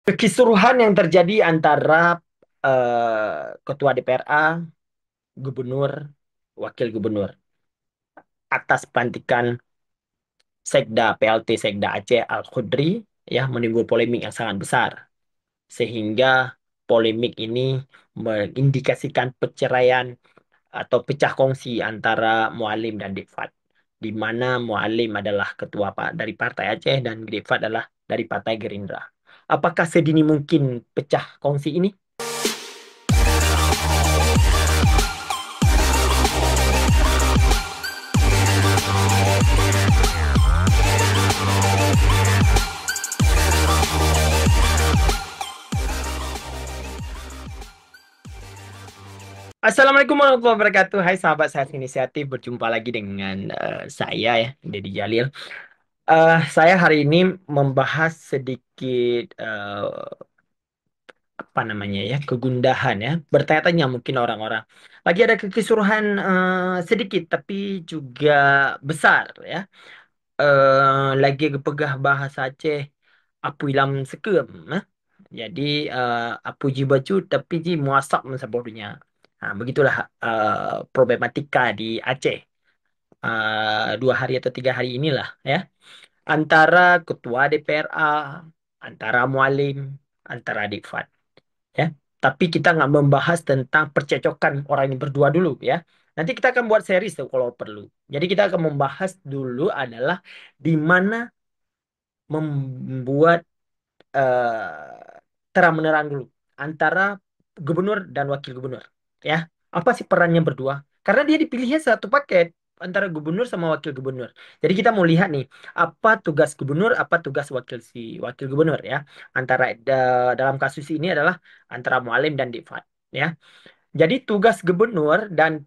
Kekisruhan yang terjadi antara ketua DPRA, gubernur, wakil gubernur atas pelantikan Sekda PLT Sekda Aceh Al-Khudri ya menimbul polemik yang sangat besar sehingga polemik ini mengindikasikan perceraian atau pecah kongsi antara Mualim dan Dikfat, di mana Mualim adalah ketua dari Partai Aceh dan Dikfat adalah dari Partai Gerindra. Apakah sedini mungkin pecah kongsi ini? Assalamualaikum warahmatullahi wabarakatuh. Hai sahabat Sehat Inisiatif, berjumpa lagi dengan saya ya, Dedi Jalil. Saya hari ini membahas sedikit apa namanya ya, kegundahan ya. Bertanya-tanya mungkin orang-orang. Lagi ada kekisruhan sedikit tapi juga besar ya. Lagi kepegah bahasa Aceh apu ilam sekem. Jadi apu ji baju tapi ji muasap mensabohnya. Begitulah problematika di Aceh. 2 hari atau 3 hari inilah ya. Antara ketua DPRA, antara Mualim, antara Dikfat ya. Tapi kita nggak membahas tentang percecokan orang ini berdua dulu ya. Nanti kita akan buat series tuh kalau perlu. Jadi kita akan membahas dulu adalah di mana membuat terang-menerang dulu antara gubernur dan wakil gubernur ya. Apa sih perannya berdua? Karena dia dipilihnya satu paket antara gubernur sama wakil gubernur. Jadi kita mau lihat nih apa tugas gubernur, apa tugas wakil gubernur ya. Antara dalam kasus ini adalah antara Mualim dan Difat ya. Jadi tugas gubernur dan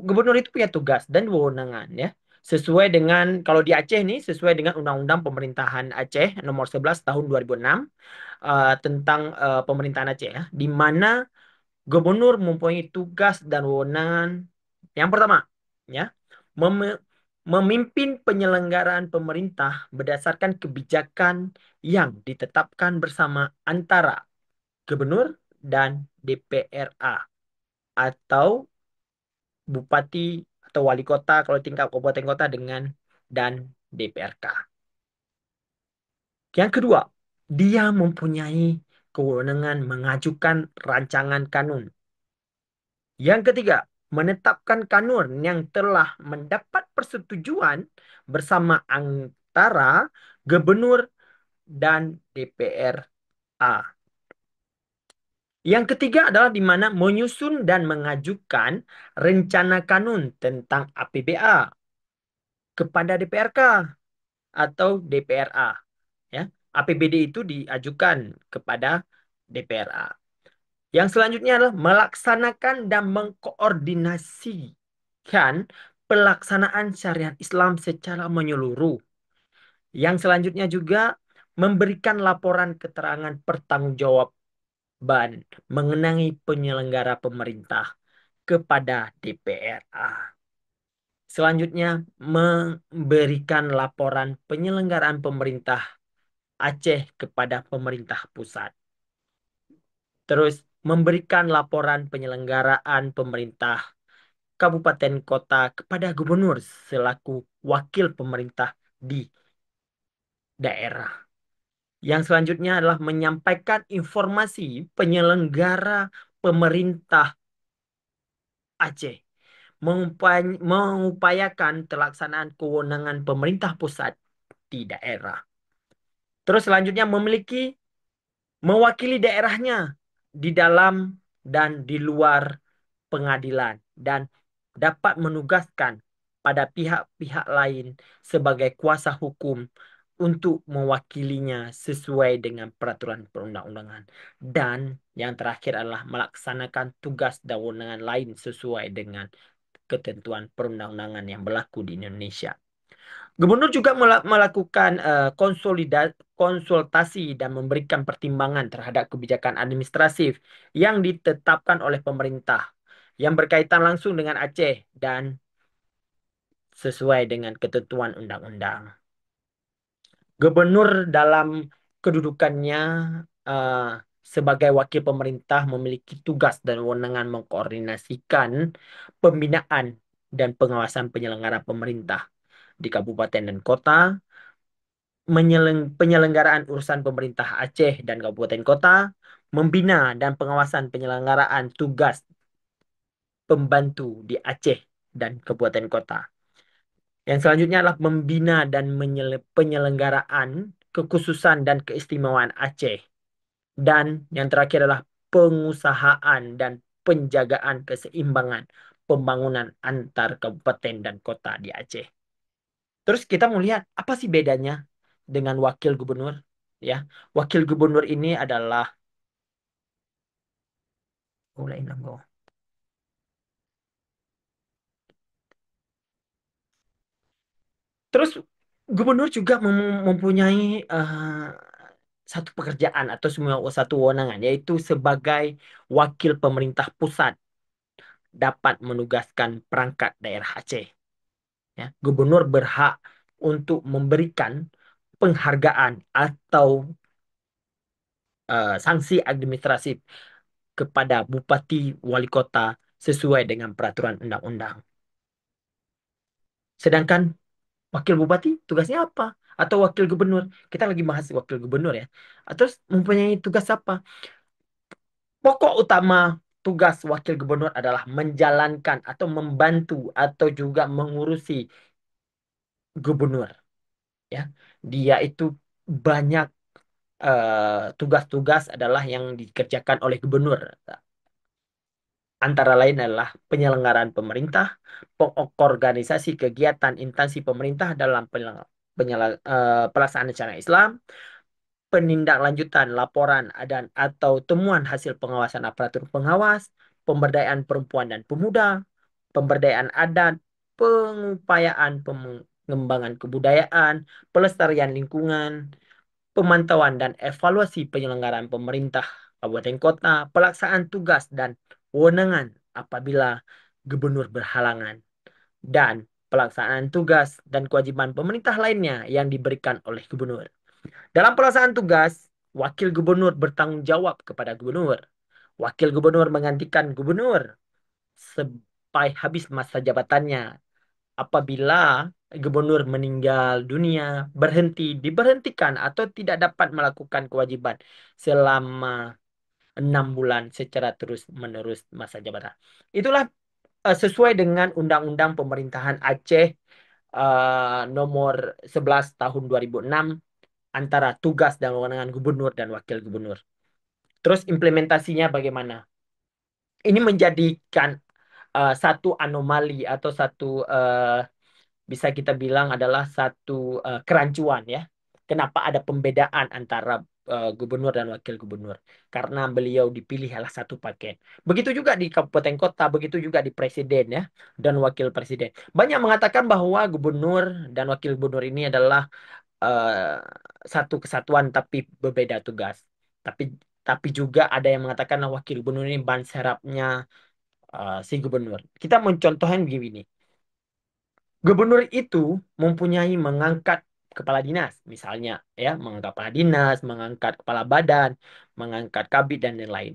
gubernur itu punya tugas dan wewenangan ya. Sesuai dengan kalau di Aceh nih sesuai dengan Undang-Undang Pemerintahan Aceh nomor 11 tahun 2006 tentang pemerintahan Aceh ya, di mana gubernur mempunyai tugas dan wewenangan yang pertama ya, mem- memimpin penyelenggaraan pemerintah berdasarkan kebijakan yang ditetapkan bersama antara gubernur dan DPRA atau bupati atau wali kota kalau tingkat kabupaten kota dengan dan DPRK. Yang kedua, dia mempunyai kewenangan mengajukan rancangan kanun. Yang ketiga, menetapkan kanun yang telah mendapat persetujuan bersama antara gubernur dan DPRA. Yang ketiga adalah di mana menyusun dan mengajukan rencana kanun tentang APBA kepada DPRK atau DPRA. Ya, APBD itu diajukan kepada DPRA. Yang selanjutnya adalah melaksanakan dan mengkoordinasikan pelaksanaan syariat Islam secara menyeluruh. Yang selanjutnya juga memberikan laporan keterangan pertanggungjawaban mengenai penyelenggara pemerintah kepada DPRA. Selanjutnya, memberikan laporan penyelenggaraan pemerintah Aceh kepada pemerintah pusat. Terus, memberikan laporan penyelenggaraan pemerintah kabupaten kota kepada gubernur selaku wakil pemerintah di daerah. Yang selanjutnya adalah menyampaikan informasi penyelenggara pemerintah Aceh mengupayakan pelaksanaan kewenangan pemerintah pusat di daerah. Terus selanjutnya mewakili daerahnya di dalam dan di luar pengadilan dan dapat menugaskan pada pihak-pihak lain sebagai kuasa hukum untuk mewakilinya sesuai dengan peraturan perundang-undangan. Dan yang terakhir adalah melaksanakan tugas dan wewenangan lain sesuai dengan ketentuan perundang-undangan yang berlaku di Indonesia. Gubernur juga melakukan konsultasi dan memberikan pertimbangan terhadap kebijakan administratif yang ditetapkan oleh pemerintah yang berkaitan langsung dengan Aceh dan sesuai dengan ketentuan undang-undang. Gubernur dalam kedudukannya eh, sebagai wakil pemerintah memiliki tugas dan wewenang mengkoordinasikan pembinaan dan pengawasan penyelenggara pemerintah di kabupaten dan kota, penyelenggaraan urusan pemerintah Aceh dan kabupaten kota, membina dan pengawasan penyelenggaraan tugas pembantu di Aceh dan kabupaten kota. Yang selanjutnya adalah membina dan penyelenggaraan kekhususan dan keistimewaan Aceh. Dan yang terakhir adalah pengusahaan dan penjagaan keseimbangan pembangunan antar kabupaten dan kota di Aceh. Terus kita mau lihat apa sih bedanya dengan wakil gubernur? Ya, wakil gubernur ini adalah mulai nanggo. Terus gubernur juga mempunyai satu pekerjaan atau semua satu wewenangan, yaitu sebagai wakil pemerintah pusat dapat menugaskan perangkat daerah Aceh. Ya, gubernur berhak untuk memberikan penghargaan atau sanksi administratif kepada bupati wali kota sesuai dengan peraturan undang-undang. Sedangkan wakil bupati tugasnya apa? Atau wakil gubernur? Kita lagi bahas wakil gubernur ya. Terus mempunyai tugas apa? Pokok utama tugas wakil gubernur adalah menjalankan atau membantu atau juga mengurusi gubernur. Ya, dia itu banyak tugas-tugas adalah yang dikerjakan oleh gubernur. Antara lain adalah penyelenggaraan pemerintah, pengorganisasi kegiatan instansi pemerintah dalam pelaksanaan syariat Islam, penindaklanjutan laporan dan atau temuan hasil pengawasan aparatur pengawas, pemberdayaan perempuan dan pemuda, pemberdayaan adat, pengupayaan pengembangan kebudayaan, pelestarian lingkungan, pemantauan dan evaluasi penyelenggaraan pemerintah kabupaten kota, pelaksanaan tugas dan wewenang apabila gubernur berhalangan, dan pelaksanaan tugas dan kewajiban pemerintah lainnya yang diberikan oleh gubernur. Dalam pelaksanaan tugas, wakil gubernur bertanggung jawab kepada gubernur. Wakil gubernur menggantikan gubernur sampai habis masa jabatannya. Apabila gubernur meninggal dunia, diberhentikan atau tidak dapat melakukan kewajiban selama 6 bulan secara terus-menerus masa jabatan. Itulah sesuai dengan Undang-Undang Pemerintahan Aceh nomor 11 tahun 2006 antara tugas dan wewenang gubernur dan wakil gubernur. Terus implementasinya bagaimana? Ini menjadikan satu anomali atau satu bisa kita bilang adalah satu kerancuan ya. Kenapa ada pembedaan antara gubernur dan wakil gubernur? Karena beliau dipilih adalah satu paket. Begitu juga di kabupaten kota, begitu juga di presiden ya dan wakil presiden. Banyak mengatakan bahwa gubernur dan wakil gubernur ini adalah eh, satu kesatuan tapi berbeda tugas. Tapi tapi juga ada yang mengatakan wakil gubernur ini ban serapnya si gubernur. Kita mencontohkan begini. Gubernur itu mempunyai mengangkat kepala dinas, misalnya ya, mengangkat kepala dinas, mengangkat kepala badan, mengangkat kabid dan lain-lain.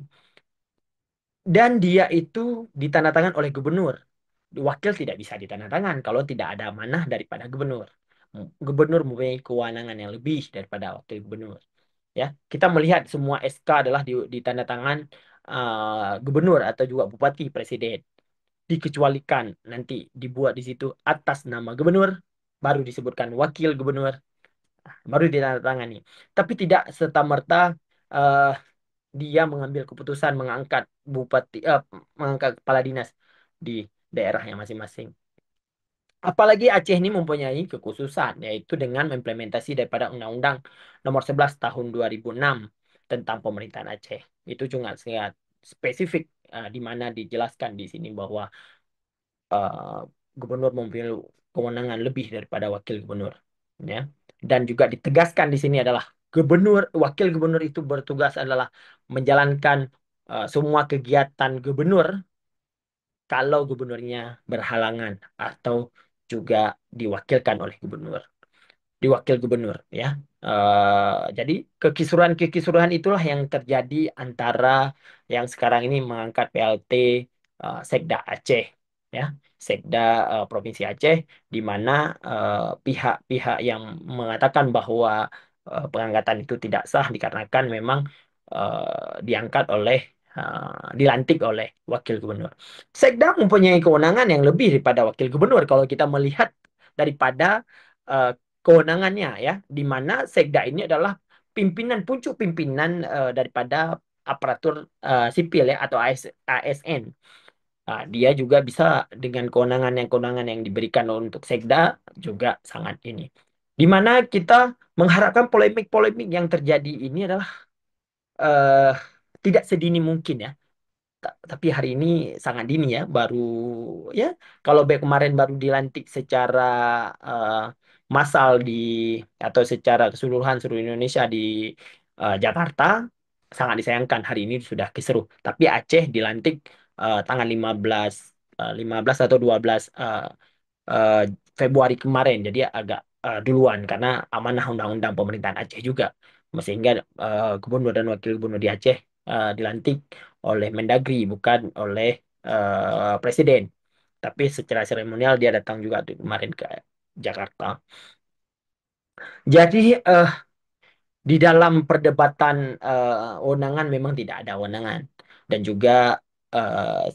Dan dia itu ditandatangan oleh gubernur. Wakil tidak bisa ditandatangan kalau tidak ada amanah daripada gubernur. Gubernur mempunyai kewenangan yang lebih daripada wakil gubernur. Ya, kita melihat semua SK adalah ditandatangan gubernur atau juga bupati presiden. Dikecualikan nanti dibuat di situ atas nama gubernur, baru disebutkan wakil gubernur, baru ditandatangani. Tapi tidak serta-merta eh, dia mengambil keputusan mengangkat mengangkat kepala dinas di daerahnya masing-masing. Apalagi Aceh ini mempunyai kekhususan, yaitu dengan implementasi daripada Undang-Undang Nomor 11 Tahun 2006 tentang pemerintahan Aceh. Itu juga sangat spesifik di mana dijelaskan di sini bahwa eh, gubernur mempunyai kewenangan lebih daripada wakil gubernur, ya. Dan juga ditegaskan di sini adalah wakil gubernur itu bertugas adalah menjalankan semua kegiatan gubernur kalau gubernurnya berhalangan atau juga diwakilkan oleh gubernur, diwakil gubernur, ya. Jadi kekisruhan-kekisruhan itulah yang terjadi antara yang sekarang ini mengangkat PLT Sekda Aceh, ya, Sekda Provinsi Aceh, di mana pihak-pihak yang mengatakan bahwa pengangkatan itu tidak sah dikarenakan memang diangkat oleh dilantik oleh wakil gubernur. Sekda mempunyai kewenangan yang lebih daripada wakil gubernur kalau kita melihat daripada eh, kewenangannya, ya, di mana Sekda ini adalah pimpinan puncak pimpinan daripada aparatur sipil, ya, atau ASN. Dia juga bisa dengan kewenangan yang diberikan untuk Sekda juga sangat ini. Di mana kita mengharapkan polemik-polemik yang terjadi ini adalah eh, tidak sedini mungkin, ya. Tapi hari ini sangat dini, ya, baru, ya, kalau kemarin baru dilantik secara eh, massal di atau secara keseluruhan seluruh Indonesia di Jakarta, sangat disayangkan hari ini sudah kisruh. Tapi Aceh dilantik tanggal 15 atau 12 eh, Februari kemarin, jadi agak duluan karena amanah undang-undang pemerintahan Aceh juga, sehingga gubernur dan wakil gubernur di Aceh dilantik oleh Mendagri, bukan oleh presiden. Tapi secara seremonial dia datang juga tuh kemarin ke Jakarta. Jadi di dalam perdebatan wewenangan memang tidak ada wewenangan, dan juga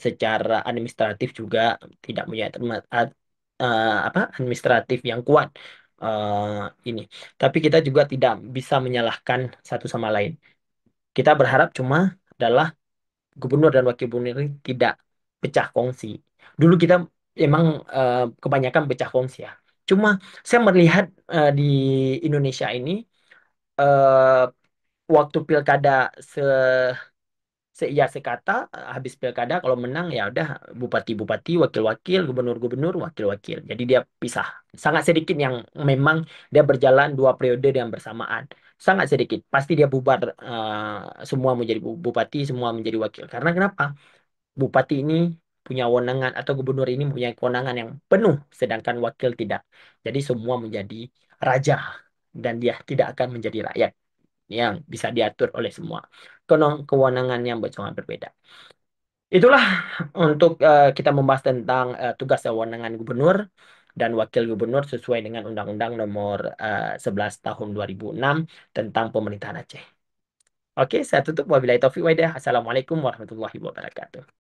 secara administratif juga tidak punya apa administratif yang kuat ini. Tapi kita juga tidak bisa menyalahkan satu sama lain. Kita berharap cuma adalah gubernur dan wakil gubernur ini tidak pecah kongsi. Dulu kita emang kebanyakan pecah kongsi, ya. Cuma saya melihat di Indonesia ini eh, waktu pilkada se seia sekata, habis pilkada kalau menang ya udah bupati-bupati, wakil-wakil, gubernur-gubernur, wakil-wakil. Jadi dia pisah. Sangat sedikit yang memang dia berjalan 2 periode yang bersamaan. Sangat sedikit. Pasti dia bubar, semua menjadi bupati, semua menjadi wakil. Karena kenapa? Bupati ini punya kewenangan atau gubernur ini punya kewenangan yang penuh, sedangkan wakil tidak. Jadi semua menjadi raja dan dia tidak akan menjadi rakyat yang bisa diatur oleh semua. Kewenangan yang sangat berbeda. Itulah untuk kita membahas tentang tugas dan kewenangan gubernur dan wakil gubernur sesuai dengan Undang-Undang Nomor 11 Tahun 2006 tentang Pemerintahan Aceh. Oke, saya tutup. Wabillahi taufiq wa hidayah. Assalamualaikum warahmatullahi wabarakatuh.